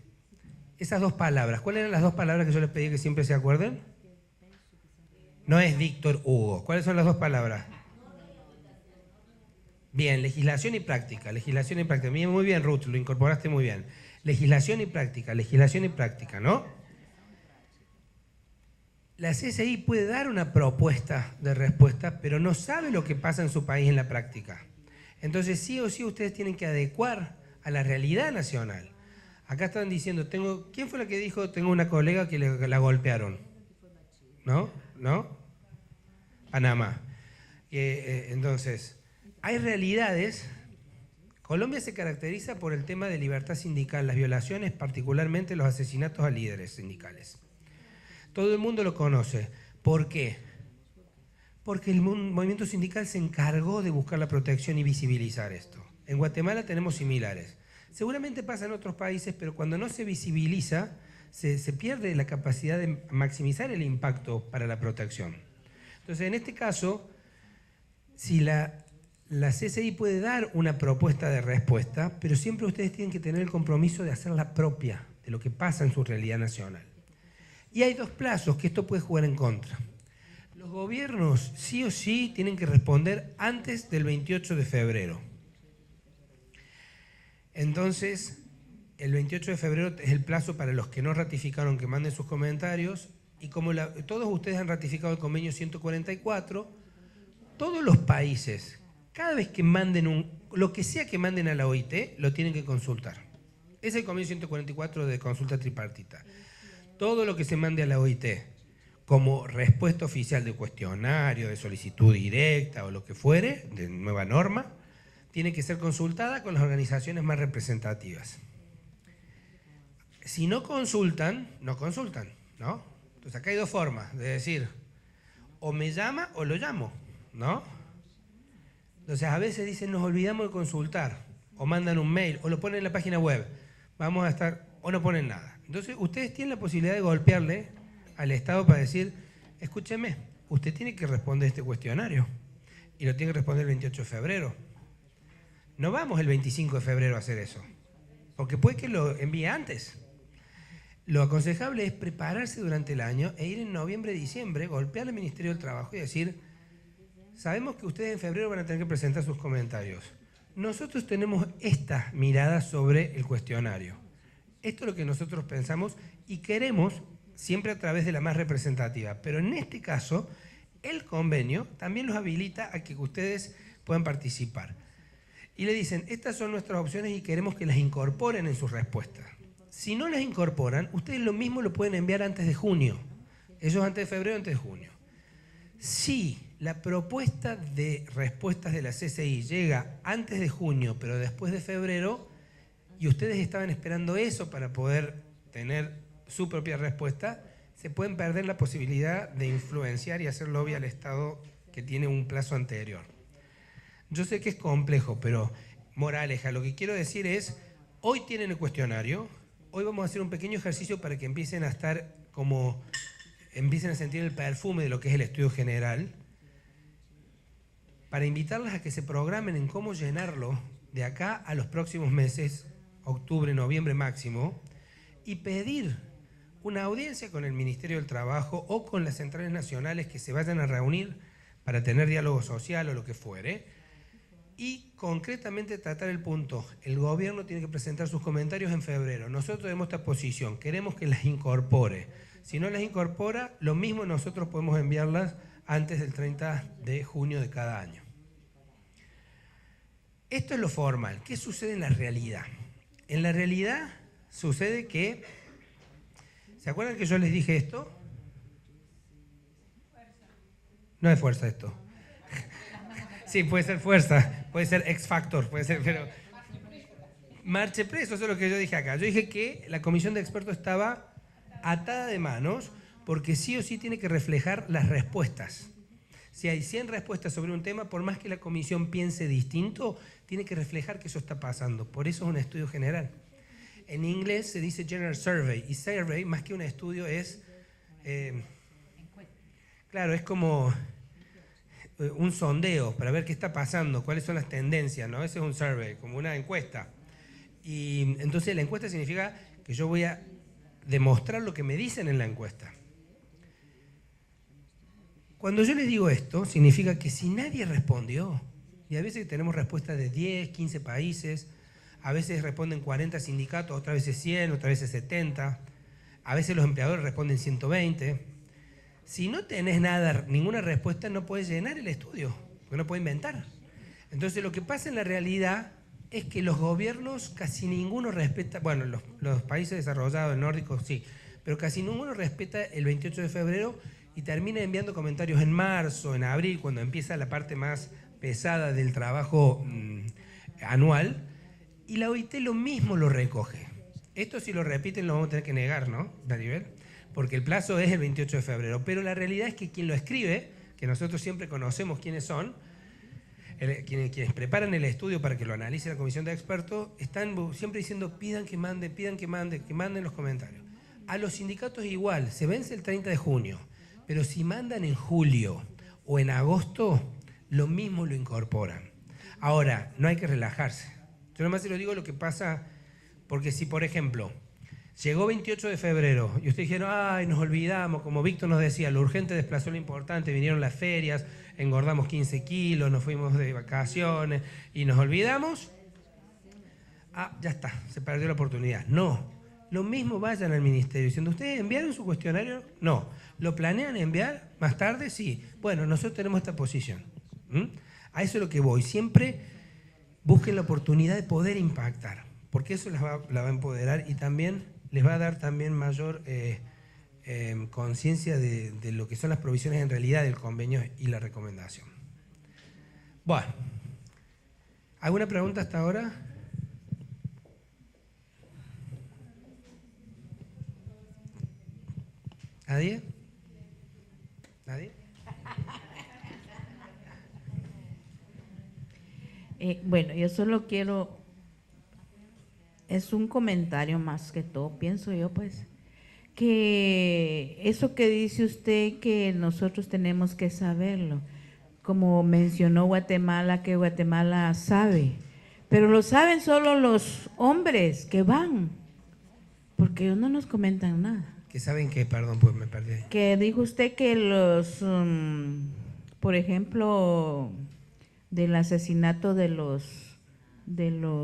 Esas dos palabras. ¿Cuáles eran las dos palabras que yo les pedí que siempre se acuerden? No es Víctor Hugo. ¿Cuáles son las dos palabras? Bien, legislación y práctica. Legislación y práctica. Muy bien, Ruth, lo incorporaste muy bien. Legislación y práctica, ¿no? La CSI puede dar una propuesta de respuesta, pero no sabe lo que pasa en su país en la práctica. Entonces, sí o sí, ustedes tienen que adecuar a la realidad nacional. Acá están diciendo, ¿quién fue la que dijo, tengo una colega que la golpearon? ¿No? Panamá. Entonces, hay realidades. Colombia se caracteriza por el tema de libertad sindical, las violaciones, particularmente los asesinatos a líderes sindicales. Todo el mundo lo conoce. ¿Por qué? Porque el movimiento sindical se encargó de buscar la protección y visibilizar esto. En Guatemala tenemos similares. Seguramente pasa en otros países, pero cuando no se visibiliza, se pierde la capacidad de maximizar el impacto para la protección. Entonces, en este caso, si la CSI puede dar una propuesta de respuesta, pero siempre ustedes tienen que tener el compromiso de hacerla propia de lo que pasa en su realidad nacional. Y hay dos plazos que esto puede jugar en contra. Los gobiernos sí o sí tienen que responder antes del 28 de febrero. Entonces, el 28 de febrero es el plazo para los que no ratificaron que manden sus comentarios, y como todos ustedes han ratificado el convenio 144, todos los países, cada vez que manden lo que sea que manden a la OIT, lo tienen que consultar. Es el convenio 144 de consulta tripartita. Todo lo que se mande a la OIT como respuesta oficial de cuestionario, de solicitud directa o lo que fuere, de nueva norma, tiene que ser consultada con las organizaciones más representativas. Si no consultan, no consultan, ¿no? Entonces acá hay dos formas de decir, o me llama o lo llamo, ¿no? Entonces a veces dicen, nos olvidamos de consultar, o mandan un mail, o lo ponen en la página web, vamos a estar, o no ponen nada. Entonces ustedes tienen la posibilidad de golpearle al Estado para decir, escúcheme, usted tiene que responder este cuestionario, y lo tiene que responder el 28 de febrero. No vamos el 25 de febrero a hacer eso, porque puede que lo envíe antes. Lo aconsejable es prepararse durante el año e ir en noviembre, diciembre, golpear al Ministerio del Trabajo y decir, sabemos que ustedes en febrero van a tener que presentar sus comentarios. Nosotros tenemos esta mirada sobre el cuestionario. Esto es lo que nosotros pensamos y queremos siempre a través de la más representativa. Pero en este caso, el convenio también los habilita a que ustedes puedan participar. Y le dicen, estas son nuestras opciones y queremos que las incorporen en sus respuestas. Si no las incorporan, ustedes lo mismo lo pueden enviar antes de junio. Ellos antes de febrero, antes de junio. Si la propuesta de respuestas de la CSI llega antes de junio, pero después de febrero, y ustedes estaban esperando eso para poder tener su propia respuesta, se pueden perder la posibilidad de influenciar y hacer lobby al Estado que tiene un plazo anterior. Yo sé que es complejo, pero moraleja, lo que quiero decir es, hoy tienen el cuestionario, hoy vamos a hacer un pequeño ejercicio para que empiecen a estar empiecen a sentir el perfume de lo que es el estudio general, para invitarlas a que se programen en cómo llenarlo de acá a los próximos meses, octubre, noviembre máximo, y pedir una audiencia con el Ministerio del Trabajo o con las centrales nacionales que se vayan a reunir para tener diálogo social o lo que fuere, y concretamente tratar el punto. El gobierno tiene que presentar sus comentarios en febrero. Nosotros tenemos esta posición, queremos que las incorpore. Si no las incorpora, lo mismo nosotros podemos enviarlas antes del 30 de junio de cada año. Esto es lo formal. ¿Qué sucede en la realidad? En la realidad sucede que... ¿Se acuerdan que yo les dije esto? No es fuerza esto. Sí, puede ser fuerza, puede ser X Factor, puede ser, pero... Marche preso, eso es lo que yo dije acá. Yo dije que la comisión de expertos estaba atada de manos porque sí o sí tiene que reflejar las respuestas. Si hay 100 respuestas sobre un tema, por más que la comisión piense distinto, tiene que reflejar que eso está pasando. Por eso es un estudio general. En inglés se dice General Survey, y survey, más que un estudio, es... claro, es como un sondeo para ver qué está pasando, cuáles son las tendencias, ¿no? Ese es un survey, como una encuesta. Y entonces la encuesta significa que yo voy a demostrar lo que me dicen en la encuesta. Cuando yo les digo esto, significa que si nadie respondió, y a veces tenemos respuestas de 10, 15 países, a veces responden 40 sindicatos, otras veces 100, otras veces 70, a veces los empleadores responden 120. Si no tenés nada, ninguna respuesta, no puedes llenar el estudio, porque no puedes inventar. Entonces lo que pasa en la realidad es que los gobiernos, casi ninguno respeta, bueno, los países desarrollados, nórdicos, sí, pero casi ninguno respeta el 28 de febrero y termina enviando comentarios en marzo, en abril, cuando empieza la parte más pesada del trabajo anual, y la OIT lo mismo lo recoge. Esto si lo repiten lo vamos a tener que negar, ¿no, Maribel? Porque el plazo es el 28 de febrero, pero la realidad es que quien lo escribe, que nosotros siempre conocemos quiénes son, quienes preparan el estudio para que lo analice la comisión de expertos, están siempre diciendo pidan que manden los comentarios. A los sindicatos igual, se vence el 30 de junio, pero si mandan en julio o en agosto, lo mismo lo incorporan. Ahora, no hay que relajarse. Yo nomás se lo digo lo que pasa, porque si, por ejemplo, llegó 28 de febrero y ustedes dijeron, ay, nos olvidamos, como Víctor nos decía, lo urgente desplazó lo importante, vinieron las ferias, engordamos 15 kilos, nos fuimos de vacaciones y nos olvidamos, ya está, se perdió la oportunidad. No, lo mismo vayan al ministerio diciendo, ¿ustedes enviaron su cuestionario? No. ¿Lo planean enviar más tarde? Sí. Bueno, nosotros tenemos esta posición. A eso es lo que voy. Siempre busquen la oportunidad de poder impactar, porque eso la va a empoderar y también les va a dar también mayor conciencia de lo que son las provisiones en realidad del convenio y la recomendación. Bueno, ¿alguna pregunta hasta ahora? ¿Nadie? ¿Nadie? Bueno, yo solo quiero, es un comentario más que todo, pienso yo pues, que eso que dice usted que nosotros tenemos que saberlo, como mencionó Guatemala, que Guatemala sabe, pero lo saben solo los hombres que van, porque ellos no nos comentan nada. ¿Que saben qué? Perdón, pues me perdí. Que dijo usted que los, por ejemplo, del asesinato de los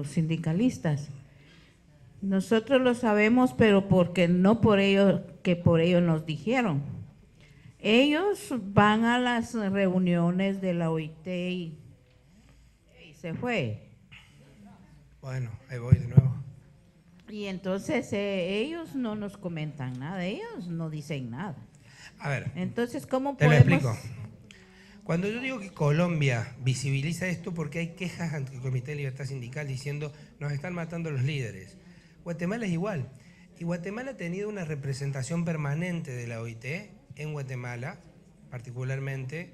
sindicalistas. Nosotros lo sabemos, pero porque no por ellos, que por ellos nos dijeron. Ellos van a las reuniones de la OIT y se fue. Bueno, ahí voy de nuevo. Y entonces ellos no nos comentan nada, ellos no dicen nada. A ver, entonces, ¿cómo te lo podemos...? explico. Cuando yo digo que Colombia visibiliza esto porque hay quejas ante el Comité de Libertad Sindical diciendo nos están matando los líderes, Guatemala es igual. Y Guatemala ha tenido una representación permanente de la OIT en Guatemala, particularmente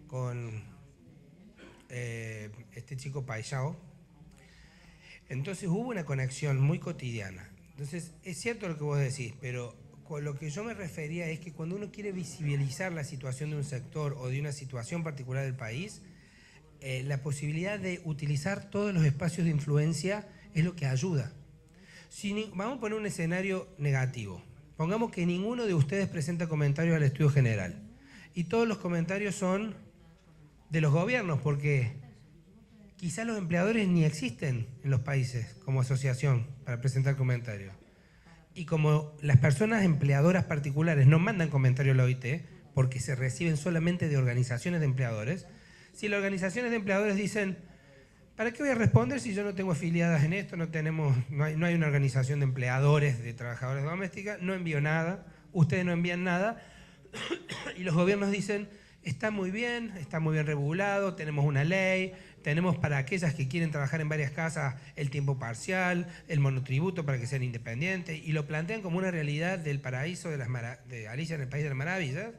con este chico Paisao. Entonces hubo una conexión muy cotidiana. Entonces es cierto lo que vos decís, pero con lo que yo me refería es que cuando uno quiere visibilizar la situación de un sector o de una situación particular del país, la posibilidad de utilizar todos los espacios de influencia es lo que ayuda. Vamos a poner un escenario negativo. Pongamos que ninguno de ustedes presenta comentarios al estudio general y todos los comentarios son de los gobiernos, porque quizás los empleadores ni existen en los países como asociación para presentar comentarios. Y como las personas empleadoras particulares no mandan comentarios a la OIT, porque se reciben solamente de organizaciones de empleadores, si las organizaciones de empleadores dicen, ¿para qué voy a responder si yo no tengo afiliadas en esto? No hay una organización de empleadores, de trabajadores domésticas, no envío nada, ustedes no envían nada, y los gobiernos dicen, está muy bien regulado, tenemos una ley, tenemos para aquellas que quieren trabajar en varias casas el tiempo parcial, el monotributo para que sean independientes, y lo plantean como una realidad del paraíso de Alicia en el País de las Maravillas.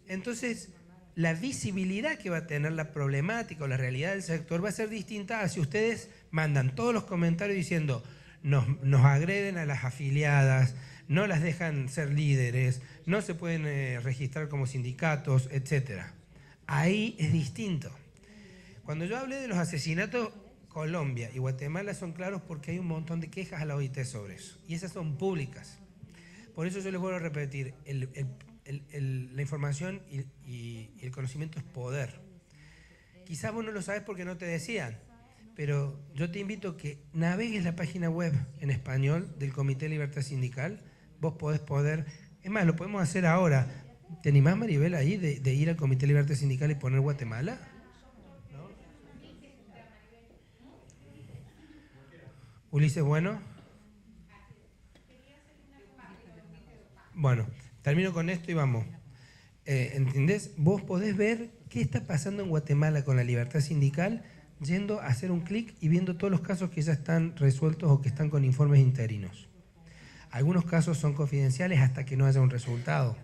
Entonces, la visibilidad que va a tener la problemática o la realidad del sector va a ser distinta a si ustedes mandan todos los comentarios diciendo nos agreden a las afiliadas, no las dejan ser líderes, no se pueden registrar como sindicatos, etc. Ahí es distinto. Cuando yo hablé de los asesinatos, Colombia y Guatemala son claros porque hay un montón de quejas a la OIT sobre eso. Y esas son públicas. Por eso yo les vuelvo a repetir, la información y el conocimiento es poder. Quizás vos no lo sabes porque no te decían, pero yo te invito a que navegues la página web en español del Comité de Libertad Sindical. Vos podés es más, lo podemos hacer ahora. ¿Te animás, Maribel, ahí de ir al Comité de Libertad Sindical y poner Guatemala? Ulises, bueno. Bueno, termino con esto y vamos. ¿Entendés? Vos podés ver qué está pasando en Guatemala con la libertad sindical yendo a hacer un clic y viendo todos los casos que ya están resueltos o que están con informes interinos. Algunos casos son confidenciales hasta que no haya un resultado,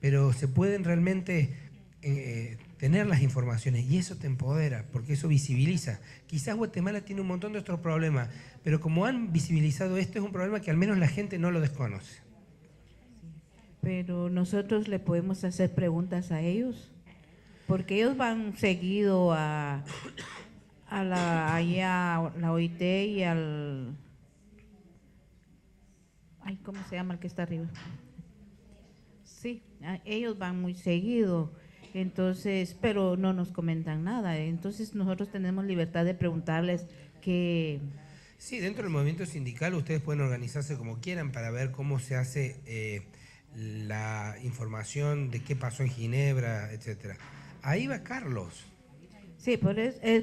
pero se pueden realmente tener las informaciones y eso te empodera, porque eso visibiliza. Quizás Guatemala tiene un montón de otros problemas, pero como han visibilizado esto, es un problema que al menos la gente no lo desconoce. Pero nosotros le podemos hacer preguntas a ellos, porque ellos van seguido a la OIT y al... Ay, ¿cómo se llama el que está arriba? Sí, ellos van muy seguido, entonces, pero no nos comentan nada. Entonces nosotros tenemos libertad de preguntarles que... Sí, dentro del movimiento sindical ustedes pueden organizarse como quieran para ver cómo se hace la información de qué pasó en Ginebra, etcétera. Ahí va Carlos. Sí,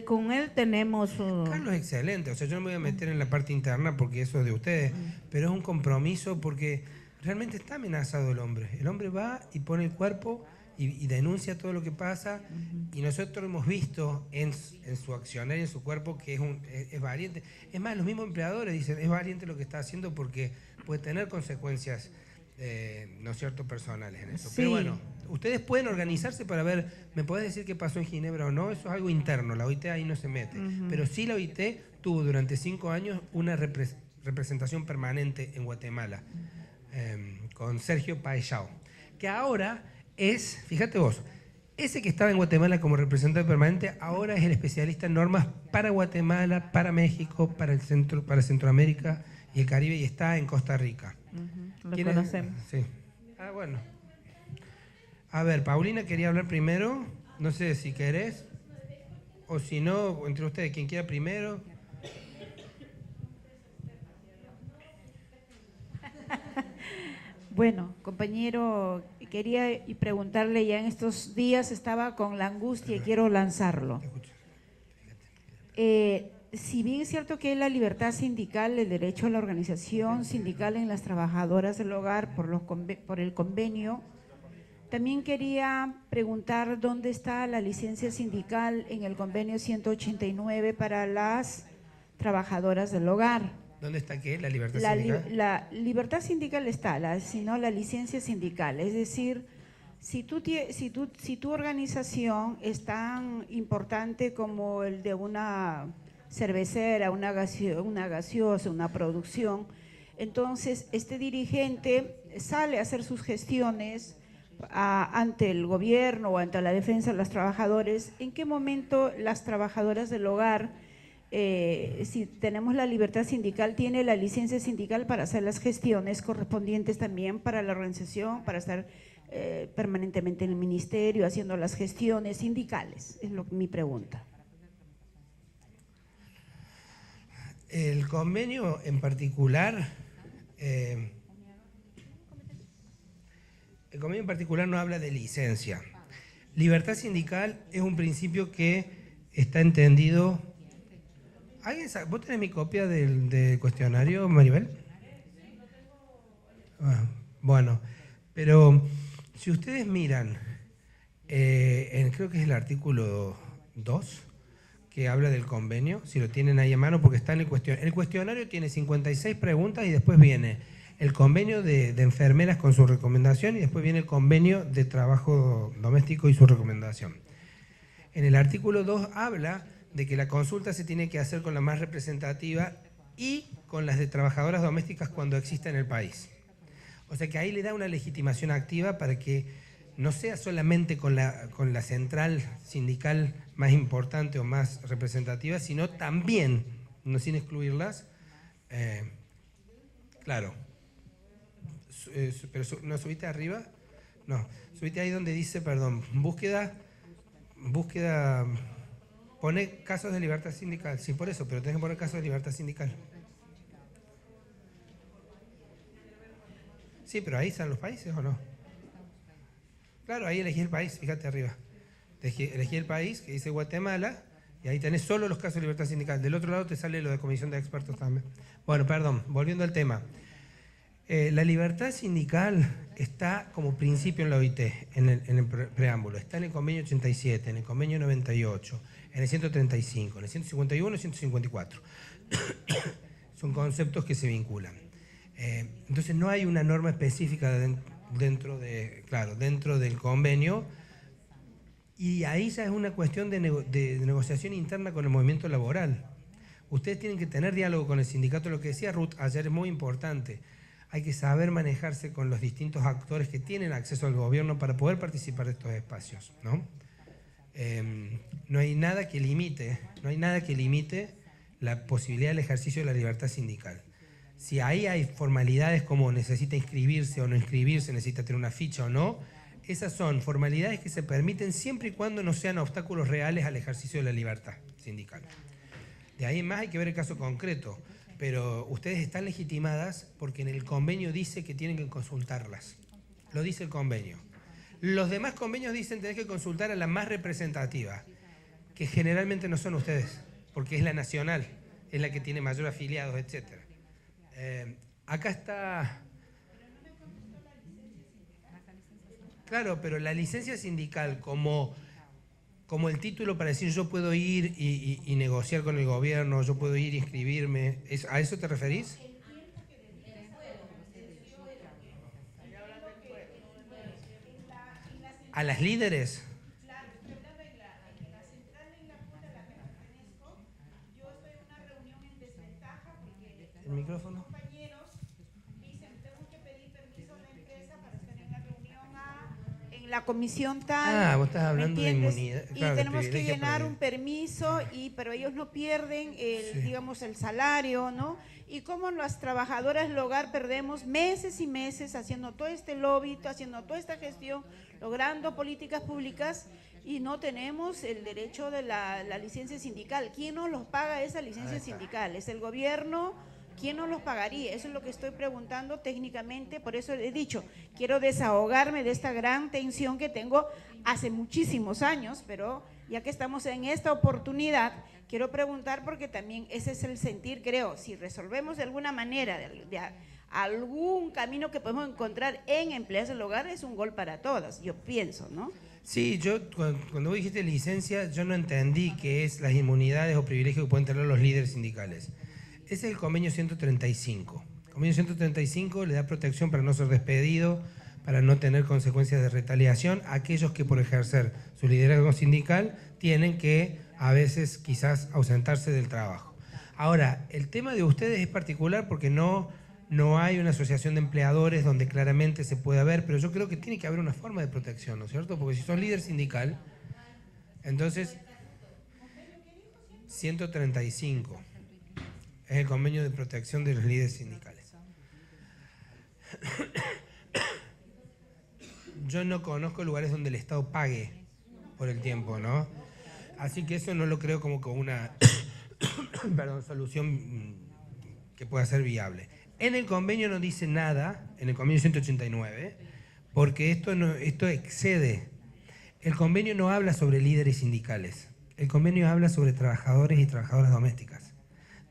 con él tenemos... Carlos es excelente, o sea, yo no me voy a meter en la parte interna porque eso es de ustedes, pero es un compromiso porque realmente está amenazado el hombre. El hombre va y pone el cuerpo y denuncia todo lo que pasa, y nosotros hemos visto en su accionar y en su cuerpo que es valiente. Es más, los mismos empleadores dicen, es valiente lo que está haciendo porque puede tener consecuencias, ¿no es cierto?, personales en eso. Sí. Pero bueno, ustedes pueden organizarse para ver, ¿me podés decir qué pasó en Ginebra o no? Eso es algo interno, la OIT ahí no se mete. Pero sí la OIT tuvo durante 5 años una representación permanente en Guatemala, con Sergio Paechao, que ahora es, fíjate vos, ese que estaba en Guatemala como representante permanente, ahora es el especialista en normas para Guatemala, para México, para Centroamérica y el Caribe, y está en Costa Rica. Lo conocemos. Sí. Ah, bueno. A ver, Paulina quería hablar primero, no sé si querés, o si no, entre ustedes, quien quiera primero. Bueno, compañero, quería preguntarle, ya en estos días estaba con la angustia y quiero lanzarlo. Si bien es cierto que la libertad sindical, el derecho a la organización sindical en las trabajadoras del hogar por el convenio, también quería preguntar dónde está la licencia sindical en el convenio 189 para las trabajadoras del hogar. ¿Dónde está qué? ¿La libertad sindical? La libertad sindical está, sino la licencia sindical. Es decir, si tu organización es tan importante como el de una cervecera, una gaseosa, una producción, entonces este dirigente sale a hacer sus gestiones ante el gobierno o ante la defensa de los trabajadores. ¿En qué momento las trabajadoras del hogar, si tenemos la libertad sindical, tiene la licencia sindical para hacer las gestiones correspondientes también para la organización, para estar permanentemente en el ministerio haciendo las gestiones sindicales? Es mi pregunta. El convenio en particular El convenio en particular no habla de licencia. Libertad sindical es un principio que está entendido... ¿Vos tenés mi copia del cuestionario, Maribel? Bueno, pero si ustedes miran, creo que es el artículo 2, que habla del convenio, si lo tienen ahí a mano, porque está en el cuestionario. El cuestionario tiene 56 preguntas y después viene el convenio de enfermeras con su recomendación y después viene el convenio de trabajo doméstico y su recomendación. En el artículo 2 habla de que la consulta se tiene que hacer con la más representativa y con las de trabajadoras domésticas cuando exista en el país. O sea que ahí le da una legitimación activa para que no sea solamente con la central sindical más importante o más representativa, sino también, no sin excluirlas, claro. Pero ¿no subiste arriba? No, subiste ahí donde dice, perdón, búsqueda, pone casos de libertad sindical. Sí, por eso, pero tenés que poner casos de libertad sindical. Sí, pero ahí están los países, ¿o no? Claro, ahí elegí el país, fíjate arriba. Elegí el país, que dice Guatemala, y ahí tenés solo los casos de libertad sindical. Del otro lado te sale lo de comisión de expertos también. Bueno, perdón, volviendo al tema. La libertad sindical está como principio en la OIT, en el preámbulo. Está en el convenio 87, en el convenio 98, en el 135, en el 151 y el 154. Son conceptos que se vinculan. Entonces no hay una norma específica dentro del convenio, y ahí ya es una cuestión de negociación interna con el movimiento laboral. Ustedes tienen que tener diálogo con el sindicato. Lo que decía Ruth ayer es muy importante. Hay que saber manejarse con los distintos actores que tienen acceso al gobierno para poder participar de estos espacios, ¿no? No hay nada que limite la posibilidad del ejercicio de la libertad sindical. Si ahí hay formalidades como necesita inscribirse o no inscribirse, necesita tener una ficha o no, esas son formalidades que se permiten siempre y cuando no sean obstáculos reales al ejercicio de la libertad sindical. De ahí en más hay que ver el caso concreto, pero ustedes están legitimadas porque en el convenio dice que tienen que consultarlas. Lo dice el convenio. Los demás convenios dicen que tenés que consultar a la más representativa, que generalmente no son ustedes, porque es la nacional, es la que tiene mayor afiliados, etc. Acá está... Claro, pero la licencia sindical como el título para decir yo puedo ir y negociar con el gobierno, yo puedo ir y inscribirme, ¿a eso te referís? ¿A las líderes? ¿El micrófono? La comisión tal, vos estás hablando de inmunidad. Claro, y tenemos que llenar un permiso, pero ellos no pierden digamos, el salario, ¿no? Y como las trabajadoras del hogar perdemos meses y meses haciendo todo este lobby, haciendo toda esta gestión, logrando políticas públicas y no tenemos el derecho de la licencia sindical. ¿Quién nos los paga esa licencia sindical? ¿Es el gobierno? ¿Quién nos los pagaría? Eso es lo que estoy preguntando técnicamente, por eso he dicho, quiero desahogarme de esta gran tensión que tengo hace muchísimos años, pero ya que estamos en esta oportunidad, quiero preguntar porque también ese es el sentir, creo, si resolvemos de alguna manera, de algún camino que podemos encontrar en empleados del hogar, es un gol para todas, yo pienso, ¿no? Sí, yo cuando vos dijiste licencia, yo no entendí qué es las inmunidades o privilegios que pueden tener los líderes sindicales. Ese es el convenio 135. El convenio 135 le da protección para no ser despedido, para no tener consecuencias de retaliación a aquellos que por ejercer su liderazgo sindical tienen que a veces quizás ausentarse del trabajo. Ahora, el tema de ustedes es particular porque no hay una asociación de empleadores donde claramente se pueda ver, pero yo creo que tiene que haber una forma de protección, ¿no es cierto? Porque si sos líder sindical, entonces 135. Es el convenio de protección de los líderes sindicales. Yo no conozco lugares donde el Estado pague por el tiempo, ¿no? Así que eso no lo creo como una solución que pueda ser viable. En el convenio no dice nada, en el convenio 189, porque esto excede. El convenio no habla sobre líderes sindicales. El convenio habla sobre trabajadores y trabajadoras domésticas.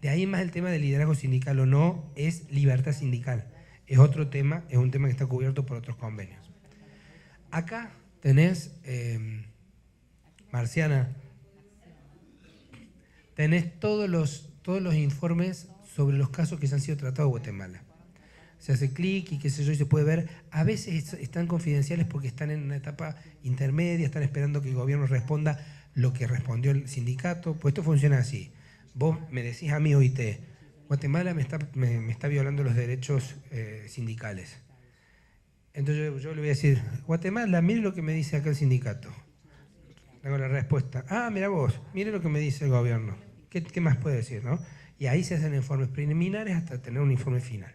De ahí más el tema de liderazgo sindical o no es libertad sindical. Es otro tema, es un tema que está cubierto por otros convenios. Acá tenés, Marciana, tenés todos los informes sobre los casos que se han sido tratados en Guatemala. Se hace clic y qué sé yo, y se puede ver. A veces están confidenciales porque están en una etapa intermedia, están esperando que el gobierno responda lo que respondió el sindicato. Pues esto funciona así. Vos me decís a mí, OIT, Guatemala me está violando los derechos sindicales. Entonces yo le voy a decir, Guatemala, mire lo que me dice acá el sindicato. Hago la respuesta. Ah, mira vos, mire lo que me dice el gobierno. ¿Qué más puede decir, no? Y ahí se hacen informes preliminares hasta tener un informe final.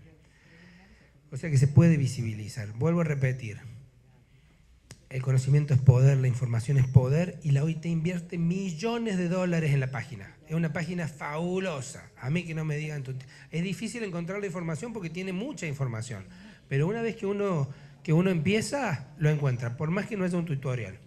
O sea que se puede visibilizar. Vuelvo a repetir. El conocimiento es poder, la información es poder y la OIT invierte millones de dólares en la página. Es una página fabulosa. A mí que no me digan... Es difícil encontrar la información porque tiene mucha información. Pero una vez que uno empieza, lo encuentra. Por más que no haya un tutorial.